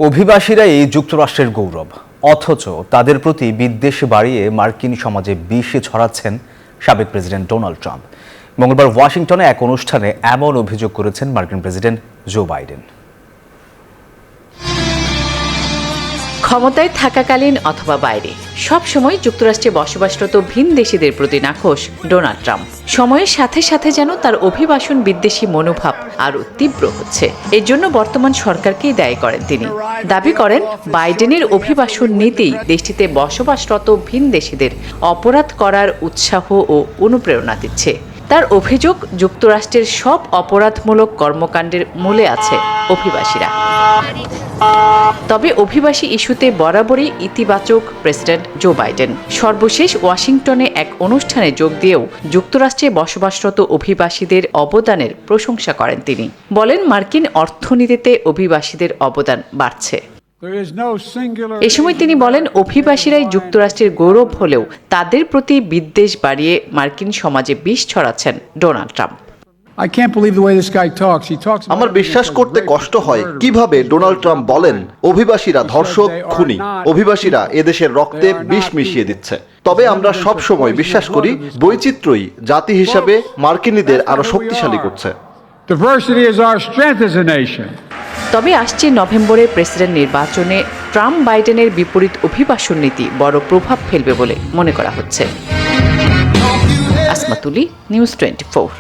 অভিবাসীরাই যুক্তরাষ্ট্রের গৌরব, অথচ তাদের প্রতি বিদ্বেষ বাড়িয়ে মার্কিন সমাজে বিষ ছড়াচ্ছেন সাবেক প্রেসিডেন্ট ডোনাল্ড ট্রাম্প। মঙ্গলবার ওয়াশিংটনে এক অনুষ্ঠানে এমন অভিযোগ করেছেন মার্কিন প্রেসিডেন্ট জো বাইডেন। ক্ষমতায় থাকাকালীন অথবা বাইরে সবসময় যুক্তরাষ্ট্রে বসবাসরত ভিনদেশীদের প্রতি নাখোশ ডোনাল্ড ট্রাম্প। সময়ের সাথে সাথে যেন তার অভিবাসন বিদ্বেষী মনোভাব আরও তীব্র হচ্ছে। এর জন্য বর্তমান সরকারকেই দায়ী করেন তিনি। দাবি করেন বাইডেনের অভিবাসন নীতি দেশটিতে বসবাসরত ভিনদেশীদের অপরাধ করার উৎসাহ ও অনুপ্রেরণা দিচ্ছে। তার অভিযোগ, যুক্তরাষ্ট্রের সব অপরাধমূলক কর্মকাণ্ডের মূলে আছে অভিবাসীরা। তবে অভিবাসী ইস্যুতে বরাবরই ইতিবাচক প্রেসিডেন্ট জো বাইডেন। সর্বশেষ ওয়াশিংটনে এক অনুষ্ঠানে যোগ দিয়েও যুক্তরাষ্ট্রে বসবাসরত অভিবাসীদের অবদানের প্রশংসা করেন তিনি। বলেন, মার্কিন অর্থনীতিতে অভিবাসীদের অবদান বাড়ছে। এ সময় তিনি বলেন, অভিবাসীরাই যুক্তরাষ্ট্রের গৌরব হলেও তাদের প্রতি বিদ্বেষ বাড়িয়ে মার্কিন সমাজে বিষ ছড়াচ্ছেন ডোনাল্ড ট্রাম্প। আমার বিশ্বাস করতে কষ্ট হয় কিভাবে ডোনাল্ড ট্রাম্প বলেন অভিবাসীরা ধর্ষক, খুনি, অভিবাসীরা এদেশের রক্তে বিষ মিশিয়ে দিচ্ছে। তবে আমরা সব সময় বিশ্বাস করি বৈচিত্র্যই জাতি হিসাবে মার্কিনীদের আরো শক্তিশালী করছে। তবে আসছে নভেম্বরে প্রেসিডেন্ট নির্বাচনে ট্রাম্প বাইডেনের বিপরীত অভিবাসন নীতি বড় প্রভাব ফেলবে বলে মনে করা হচ্ছে। আসমা তুলি, নিউজ 24।